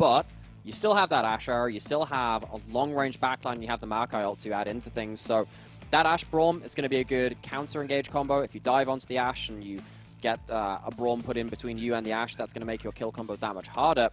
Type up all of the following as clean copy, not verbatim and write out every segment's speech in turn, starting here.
but you still have that Asher, you still have a long-range backline, you have the Maokai ult to add into things, so that Ashe Braum is going to be a good counter-engage combo. If you dive onto the Ashe and you get a Braum put in between you and the Ashe, that's going to make your kill combo that much harder.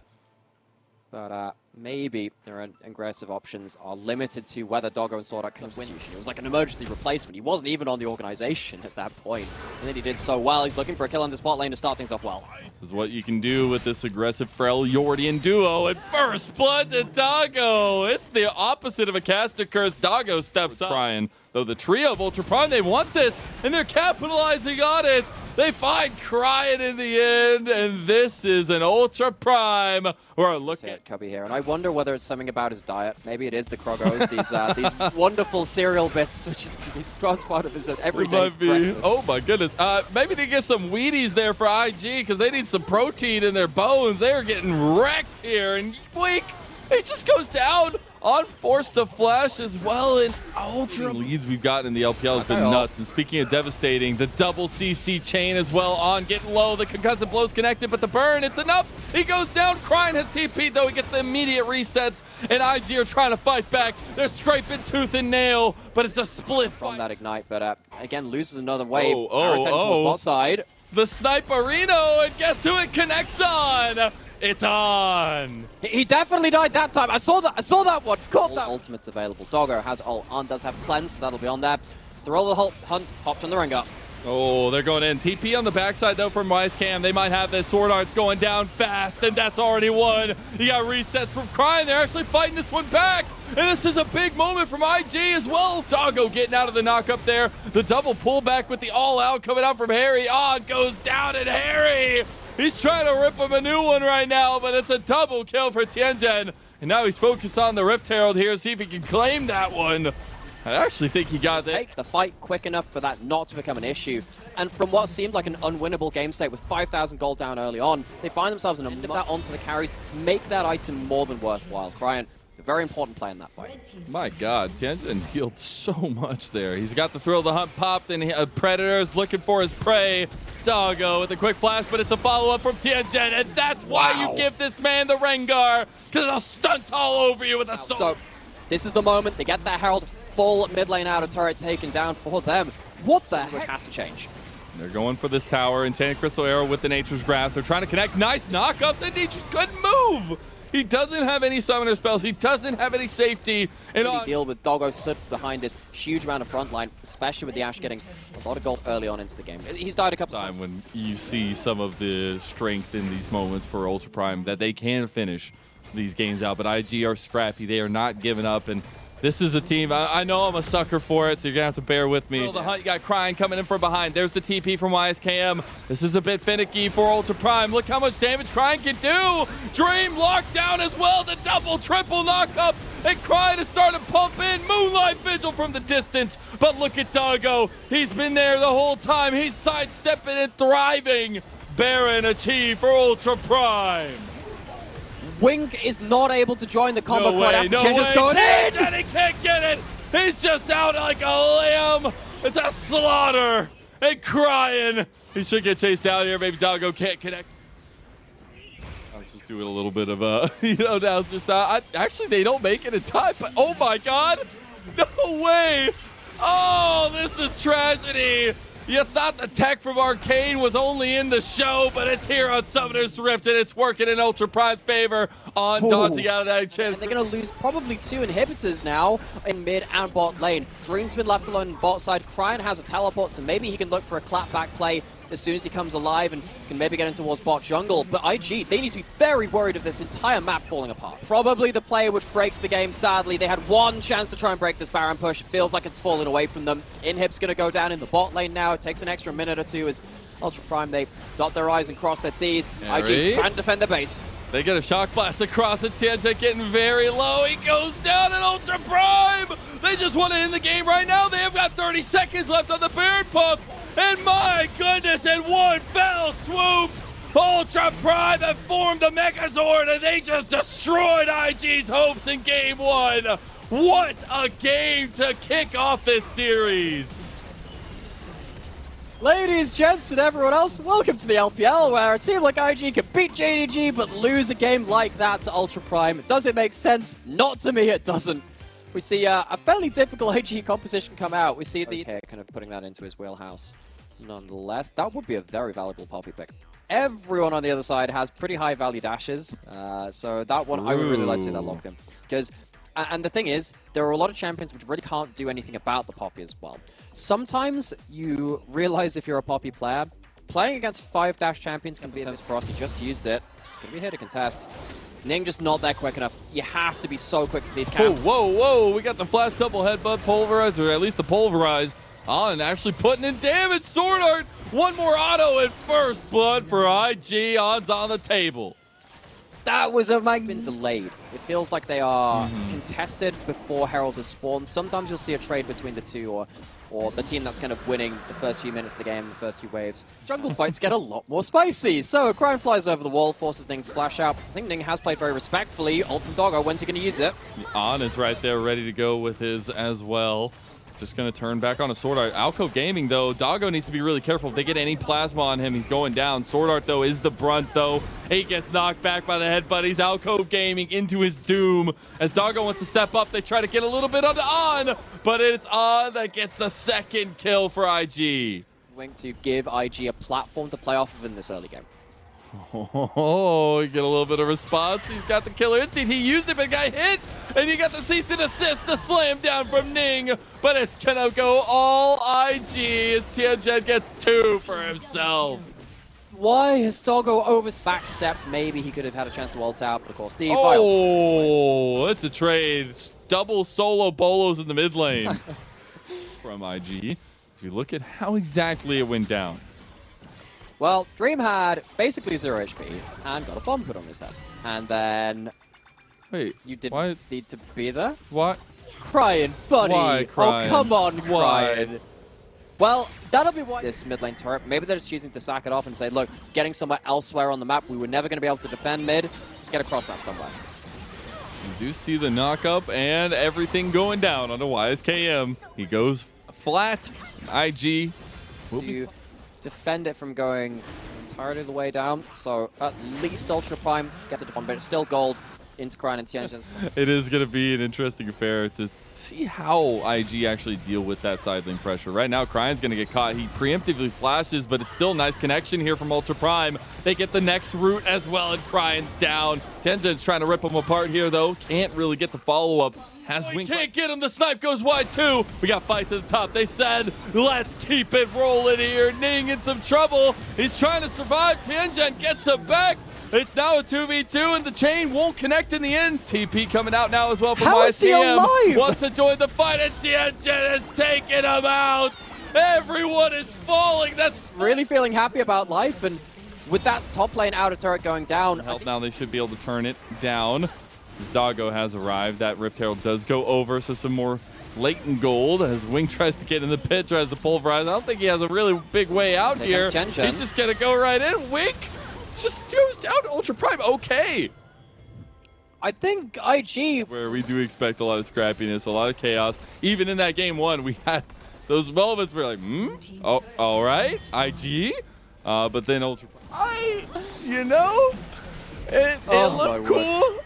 But maybe their aggressive options are limited to whether Doggo and Sword Art can win. It was like an emergency replacement. He wasn't even on the organization at that point. And then he did so well. He's looking for a kill on the spot lane to start things off well. This is what you can do with this aggressive Freljordian duo. And first blood to Doggo. It's the opposite of a caster curse. Doggo steps up. Crying. Though the trio of Ultra Prime, they want this, and they're capitalizing on it. They find Crying in the end, and this is an Ultra Prime. We're looking at Cubby here, and I wonder whether it's something about his diet. Maybe it is the Krogos, these wonderful cereal bits, which is part of his everyday breakfast. Oh my goodness. Maybe they get some Wheaties there for IG, because they need some protein in their bones. They are getting wrecked here, and Weak, it just goes down. On Force to Flash as well, and Ultra leads we've gotten in the LPL has been nuts. And speaking of devastating, the double CC chain as well on, getting low. The concussive blows connected, but the burn, it's enough. He goes down. Crying has TP'd, though. He gets the immediate resets, and IG are trying to fight back. They're scraping tooth and nail, but it's a split from that Ignite. But again, loses another wave. Towards bot side. The Sniperino, and guess who it connects on? It's on. He definitely died that time. I saw that one. Caught that. Ultimate's available. Doggo has ult on, does have cleanse, so that'll be on there. Throw the hunt, hops on the ring up. Oh, they're going in. TP on the backside, though, from Wisecam. They might have this. Sword Art's going down fast, and that's already one. You got resets from Crying. They're actually fighting this one back. And this is a big moment from IG as well. Doggo getting out of the knock-up there. The double pullback with the all-out coming out from Harry. On goes down, and Harry, he's trying to rip him a new one right now, but it's a double kill for Tianjin. And now he's focused on the Rift Herald here, see if he can claim that one. I actually think he got it. Take the fight quick enough for that not to become an issue. And from what seemed like an unwinnable game state with 5,000 gold down early on, they find themselves in a that onto the carries, make that item more than worthwhile. Crying, a very important play in that fight. My God, Tianjin healed so much there. He's got the Thrill of the Hunt popped, and Predator's looking for his prey. Doggo with a quick flash, but it's a follow-up from Tianjin, and that's why you give this man the Rengar, because it'll stunt all over you with a sword. So, this is the moment. They get that Herald full mid lane out of turret taken down for them. What the heck has to change? They're going for this tower. Enchanted Crystal Arrow with the Nature's Grasp. They're trying to connect. Nice knockups, and he just couldn't move. He doesn't have any summoner spells. He doesn't have any safety. And really deal with Doggo sit behind this huge amount of front line, especially with the Ashe getting a lot of gold early on into the game. He's died a couple times. When you see some of the strength in these moments for Ultra Prime, that they can finish these games out. But IG are scrappy. They are not giving up. And this is a team, I know I'm a sucker for it, so you're going to have to bear with me. The Hunt, you got Crying coming in from behind. There's the TP from YSKM. This is a bit finicky for Ultra Prime. Look how much damage Crying can do. Dream locked down as well. The double, triple knock-up. And Crying is starting to pump in. Moonlight Vigil from the distance. But look at Doggo. He's been there the whole time. He's sidestepping and thriving. Baron achieved for Ultra Prime. Wink is not able to join the combo quite after Chinja's going in. He can't get it. He's just out like a lamb. It's a slaughter. And Crying. He should get chased out here. Maybe Doggo can't connect. I was just doing a little bit of now it's just actually they don't make it in time. But oh my God, no way. Oh, this is tragedy. You thought the tech from Arcane was only in the show, but it's here on Summoner's Rift, and it's working in Ultra Prime's favor on dodging out of that chance. And they're going to lose probably 2 inhibitors now in mid and bot lane. Dream's been left alone on bot side. Crying has a teleport, so maybe he can look for a clapback play as soon as he comes alive and can maybe get in towards bot jungle. But IG, they need to be very worried of this entire map falling apart. Probably the play which breaks the game, sadly. They had one chance to try and break this Baron push. It feels like it's fallen away from them. Inhib's going to go down in the bot lane now. It takes an extra minute or two as Ultra Prime, they dot their I's and cross their T's. IG trying to defend the base. They get a shock blast across it. Tianjin getting very low. He goes down in Ultra Prime. They just want to end the game right now. They have got 30 seconds left on the Baron pump. And my goodness, in one fell swoop, Ultra Prime have formed the Megazord, and they just destroyed IG's hopes in game 1. What a game to kick off this series. Ladies, gents, and everyone else, welcome to the LPL, where a team like IG can beat JDG but lose a game like that to Ultra Prime. Does it make sense? Not to me, it doesn't. We see a fairly difficult IG composition come out. We see the kind of putting that into his wheelhouse. Nonetheless, that would be a very valuable Poppy pick. Everyone on the other side has pretty high value dashes, so that one I would really like to see that locked in. Because, and the thing is, there are a lot of champions which really can't do anything about the Poppy as well. Sometimes you realize if you're a Poppy player, playing against 5 dash champions can be intense for us. He just used it. It's going to be here to contest. Ning just not there quick enough. You have to be so quick to these camps. Whoa, whoa, we got the flash double headbutt pulverize, or at least the pulverize on, actually putting in damage. Sword Art, one more auto and first blood for IG. Odds on the table. That was been delayed. It feels like they are contested before Herald has spawned. Sometimes you'll see a trade between the two, or the team that's kind of winning the first few minutes of the game, the first few waves. Jungle fights get a lot more spicy. So Crime flies over the wall, forces Ning's flash out. I think Ning has played very respectfully. Ult from Doggo, when's he going to use it? On is right there, ready to go with his as well. Just going to turn back on a Sword Art. Alco Gaming, though, Doggo needs to be really careful. If they get any plasma on him, he's going down. Sword Art, though, is the brunt, though. He gets knocked back by the head buddies. Alco Gaming into his doom. As Doggo wants to step up, they try to get a little bit on, but it's On that gets the second kill for IG. Going to give IG a platform to play off of in this early game. Oh, you get a little bit of response. He's got the killer instinct. He used it, but got hit. And you got the cease and assist, the slam down from Ning. But it's gonna go all IG as Tianjin gets 2 for himself. Why has Doggo backstepped? Maybe he could have had a chance to ult out, but of course the it's a trade. Double solo bolos in the mid lane from IG. So you look at how exactly it went down. Well, Dream had basically 0 HP and got a bomb put on his head. And then... Wait, you didn't need to be there? What? Crying, buddy. Why crying? Oh, come on, Why? Crying. Well, that'll be why this mid lane turret. Maybe they're just choosing to sack it off and say, look, getting somewhere elsewhere on the map, we were never going to be able to defend mid. Let's get a cross map somewhere. You do see the knock up and everything going down on a YSKM. He goes flat. IG will be... defend it from going entirely the way down. So at least Ultra Prime gets a defend, but it's still gold into Crine and Tianjin's. It is going to be an interesting affair to see how IG actually deal with that side lane pressure. Right now, Crine's going to get caught. He preemptively flashes, but it's still a nice connection here from Ultra Prime. They get the next route as well, and Crine's down. Tianjin's trying to rip him apart here, though. Can't really get the follow-up. Can't get him. The snipe goes wide too. We got fights at the top. They said, let's keep it rolling here. Ning in some trouble. He's trying to survive. Tianjin gets him back. It's now a 2v2 and the chain won't connect in the end. TP coming out now as well from YSKM. Wants to join the fight and Tianjin is taking him out. Everyone is falling. That's really feeling happy about life, and with that top lane outer turret going down. Help now, they should be able to turn it down. As Doggo has arrived, that Rift Herald does go over, so some more latent gold as Wing tries to get in the pit, tries to pulverize. I don't think he has a really big way out here. He's just going to go right in. Wing just goes down to Ultra Prime. Okay. I think IG... where we do expect a lot of scrappiness, a lot of chaos. Even in that game 1, we had those moments where like, oh, all right, IG. But then Ultra Prime, you know... It looked cool.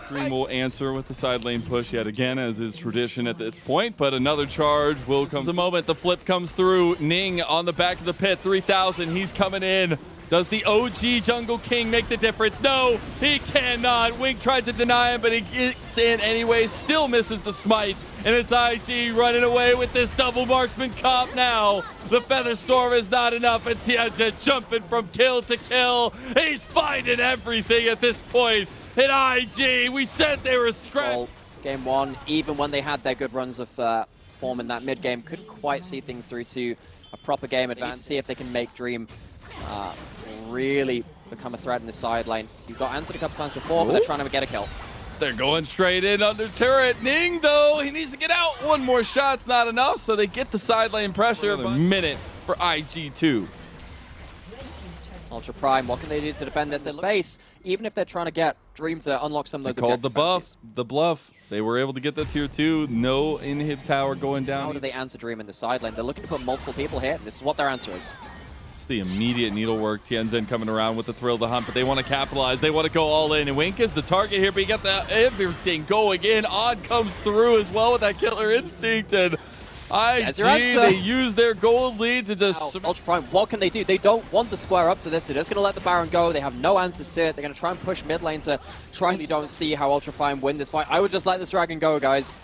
Dream will answer with the side lane push yet again, as is tradition at this point, but another charge will come. The moment the flip comes through, Ning on the back of the pit, 3,000, he's coming in. Does the OG Jungle King make the difference? No, he cannot. Wing tried to deny him, but he gets in anyway, still misses the smite. And it's IG running away with this double marksman comp now. The Feather Storm is not enough, and Tianjin jumping from kill to kill. He's finding everything at this point. And IG, we said they were scrapped. Well, game 1, even when they had their good runs of form in that mid game, couldn't quite see things through to a proper game advance. See if they can make Dream really become a threat in the side lane. You've got answered a couple times before, but they're trying to get a kill. They're going straight in under turret. Ning, though, he needs to get out. One more shot's not enough, so they get the side lane pressure. A minute for IG2. Ultra Prime, what can they do to defend this space? Even if they're trying to get Dream to unlock some of those They called objective the bluff. They were able to get the tier 2. No inhib tower going down. How do they answer Dream in the side lane? They're looking to put multiple people here. This is what their answer is. It's the immediate needlework. Tianzhen coming around with the thrill to hunt, but they want to capitalize. They want to go all in. And Wink is the target here, but you got everything going in. Odd comes through as well with that killer instinct. And IG, they use their gold lead to just... Ultra Prime, what can they do? They don't want to square up to this. They're just going to let the Baron go. They have no answers to it. They're going to try and push mid lane to try and... You don't see how Ultra Prime win this fight. I would just let this Dragon go, guys.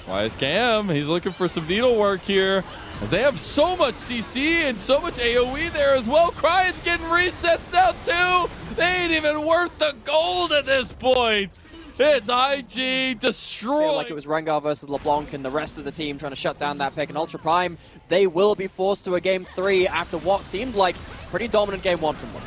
YSKM, he's looking for some needlework here. They have so much CC and so much AoE there as well. Cryan's getting resets now too. They ain't even worth the gold at this point. It's IG destroyed. Like it was Rengar versus LeBlanc and the rest of the team trying to shut down that pick. And Ultra Prime, they will be forced to a game 3 after what seemed like pretty dominant game 1 from them.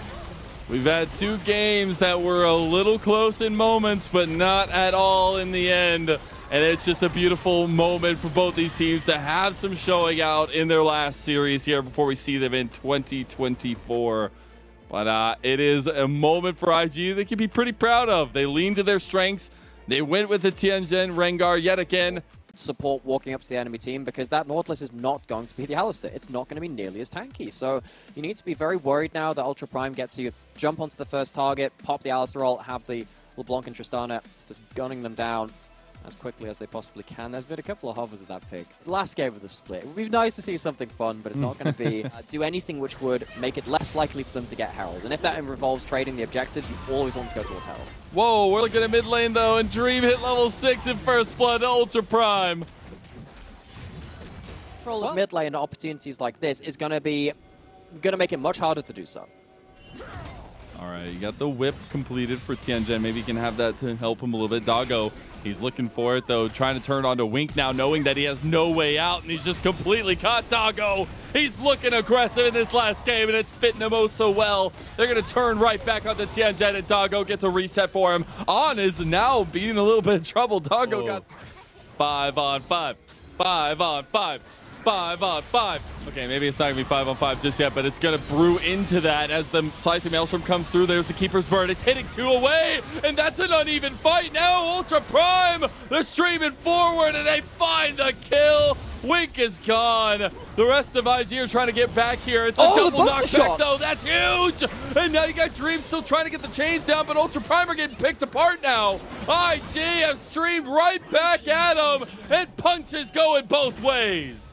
We've had 2 games that were a little close in moments, but not at all in the end. And it's just a beautiful moment for both these teams to have some showing out in their last series here before we see them in 2024. But it is a moment for IG they can be pretty proud of. They leaned to their strengths. They went with the Tianzhen Rengar yet again. Support walking up to the enemy team because that Nautilus is not going to be the Alistair. It's not going to be nearly as tanky. So you need to be very worried now that Ultra Prime gets you. Jump onto the first target, pop the Alistair ult, have the LeBlanc and Tristana just gunning them down as quickly as they possibly can. There's been a couple of hovers of that pick. Last game of the split. It would be nice to see something fun, but it's not going to be do anything which would make it less likely for them to get Herald. And if that involves trading the objectives, you always want to go towards Herald. Whoa, we're looking at mid lane though, and Dream hit level 6 in first blood, Ultra Prime. Control of mid lane opportunities like this is going to make it much harder to do so. All right, you got the whip completed for Tianzhen. Maybe you can have that to help him a little bit. Doggo, he's looking for it, though, trying to turn onto Wink now, knowing that he has no way out, and he's just completely caught Doggo. He's looking aggressive in this last game, and it's fitting him oh so well. They're going to turn right back onto Tianzhen, and Doggo gets a reset for him. On is now being a little bit of trouble. Doggo got 5 on 5. 5 on 5. 5 on 5. Okay, maybe it's not going to be 5 on 5 just yet, but it's going to brew into that as the Slicing Maelstrom comes through. There's the Keeper's Verdict, hitting 2 away, and that's an uneven fight now. Ultra Prime, they're streaming forward, and they find the kill. Wink is gone. The rest of IG are trying to get back here. It's a double knockback, though. That's huge. And now you got Dream still trying to get the chains down, but Ultra Prime are getting picked apart now. IG have streamed right back at him, and punches going both ways.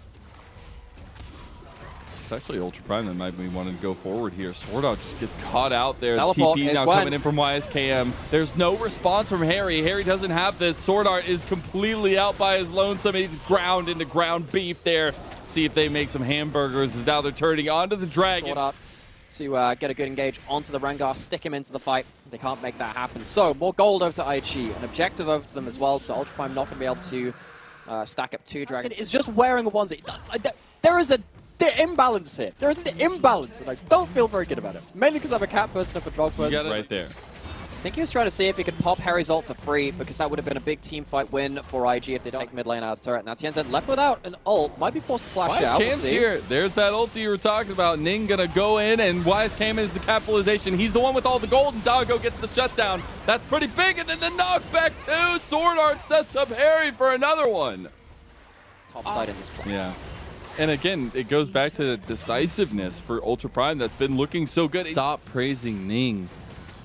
It's actually Ultra Prime that might be wanting to go forward here. Sword Art just gets caught out there. Teleport TP now coming in from YSKM. There's no response from Harry. Harry doesn't have this. Sword Art is completely out by his lonesome. He's ground into ground beef there. See if they make some hamburgers as now they're turning onto the Dragon. Sword Art to get a good engage onto the Rengar, stick him into the fight. They can't make that happen. So more gold over to IG, an objective over to them as well. So Ultra Prime not going to be able to stack up 2 Dragons. It's just wearing a onesie. There is a imbalance here. There is an imbalance, and I don't feel very good about it. Mainly because I'm a cat person and a dog person. You got it right there. I think he was trying to see if he could pop Harry's ult for free, because that would have been a big team fight win for IG if they don't take mid lane out of turret. Now Tianzhen left without an ult, might be forced to flash out. YSKM's here. There's that ulti you were talking about. Ning gonna go in, and YSKM is the capitalization. He's the one with all the gold, and Doggo gets the shutdown. That's pretty big, and then the knockback too. Sword Art sets up Harry for another one. Top side in this play. Yeah. And again, it goes back to the decisiveness for Ultra Prime that's been looking so good. Stop praising Ning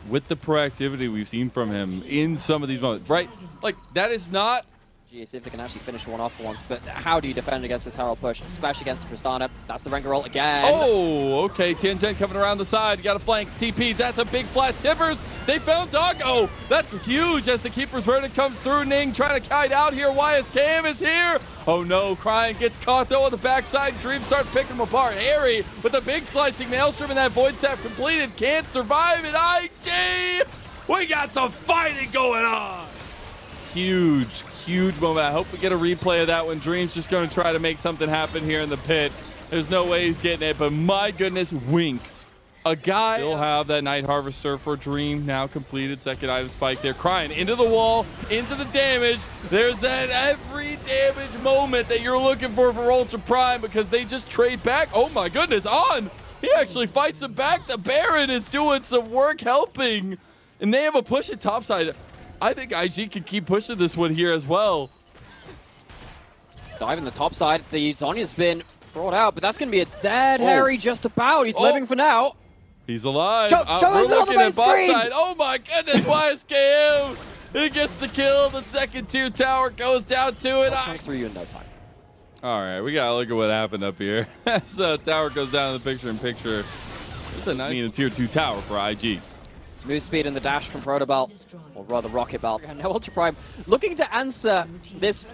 with the proactivity we've seen from him in some of these moments, right? Like, that is not... See if they can actually finish one off for once, but how do you defend against this Herald push, especially against Tristana? That's the Rengar ult again. Oh, okay. Tianzhen coming around the side. You got a flank TP. That's a big flash. Tippers, they found Doggo. That's huge as the Keeper's Verdict comes through. Ning trying to kite out here. YSKM is here. Oh no, Cryan gets caught though on the backside. Dream starts picking him apart. Harry with a big Slicing Maelstrom and that Void Staff completed. Can't survive it. IG, we got some fighting going on. Huge moment. I hope we get a replay of that when Dream's just going to try to make something happen here in the pit. There's no way he's getting it, but my goodness, Wink. A guy still have that Night Harvester for Dream now completed. Second item spike there. Crying into the wall, into the damage. There's that every damage moment that you're looking for Ultra Prime because they just trade back. Oh my goodness, On He actually fights him back. The Baron is doing some work helping. And they have a push at topside. I think IG can keep pushing this one here as well. Dive in the top side. The Zonya's been brought out, but that's going to be a dead Harry just about. He's living for now. He's alive. Show us We're on the looking main at bot screen. side. Oh my goodness, YSKM. He gets the kill. The second tier tower goes down to it. I'll through you in no time. All right, we got to look at what happened up here. So tower goes down in the picture-in-picture. This is a nice tier 2 tower for IG. Move speed in the dash from Protobelt, or rather Rocket Belt. And now Ultra Prime looking to answer this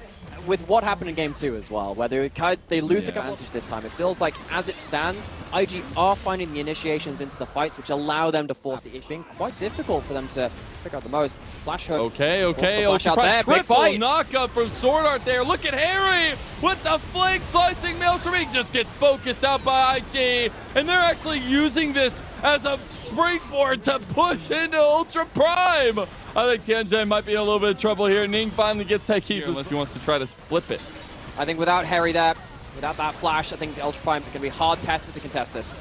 with what happened in Game 2 as well, where they lose a couple advantage this time. It feels like, as it stands, IG are finding the initiations into the fights, which allow them to force the issue. Being quite difficult for them to pick out the most. Flash hook. Okay. Flash out there. Big Triple fight. knockup from Sword Art there. Look at Harry with the flank slicing Maelstrom. He just gets focused out by IG, and they're actually using this as a springboard to push into Ultra Prime. I think Tianjin might be in a little bit of trouble here. Ning finally gets that keep unless he wants to try to flip it. I think without Harry there, without that flash, I think the Ultra Prime can be hard tested to contest this.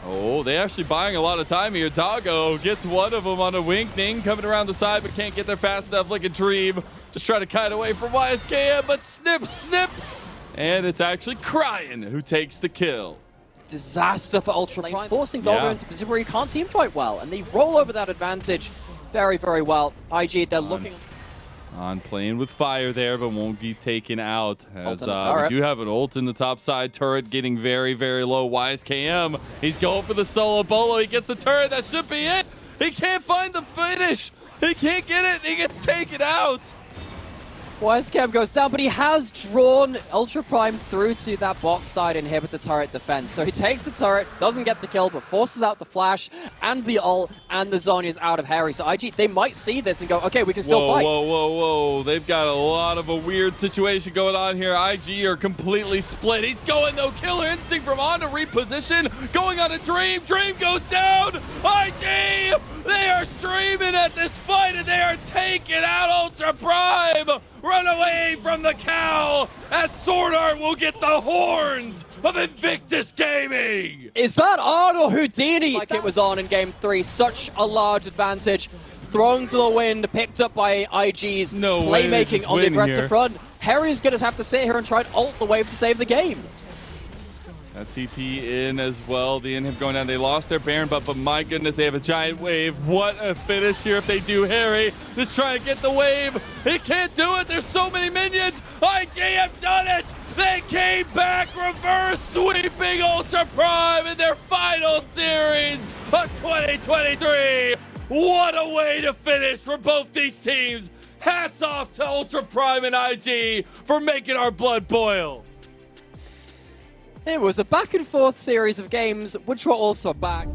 Oh, they're actually buying a lot of time here. Doggo gets one of them on a wink. Ning coming around the side, but can't get there fast enough like a dream. Just trying to kite away from YSKM, but snip. And it's actually Cryin who takes the kill. Disaster for Ultra Prime, forcing Doggo into a position where he can't team fight well, and they roll over that advantage very, very well. IG, they're looking on playing with fire there, but won't be taken out. As we do have an ult in the top side. Turret getting very, very low. YSKM, he's going for the solo bolo. He gets the turret. That should be it. He can't find the finish. He can't get it. He gets taken out. YSKM goes down, but he has drawn Ultra Prime through to that box side inhibitor turret defense. So he takes the turret, doesn't get the kill, but forces out the flash and the ult, and the Zonya's out of Harry. So IG, they might see this and go, okay, we can still fight. Whoa. They've got a lot of a weird situation going on here. IG are completely split. He's going, though. Killer Instinct from on to reposition. Going on a Dream. Dream goes down. IG, they are streaming at this fight, and they are taking out Ultra Prime. Run away from the cow, as Sword Art will get the horns of Invictus Gaming! Is that on or Houdini? Like it was on in Game 3, such a large advantage. Thrown to the wind, picked up by IG's playmaking on the aggressive front. Harry's going to have to sit here and try and ult the wave to save the game. That TP in as well. The inhib going down. They lost their Baron, but my goodness, they have a giant wave. What a finish here if they do. Harry just trying to get the wave. He can't do it. There's so many minions. IG have done it. They came back, reverse sweeping Ultra Prime in their final series of 2023. What a way to finish for both these teams. Hats off to Ultra Prime and IG for making our blood boil. It was a back and forth series of games, which were also back.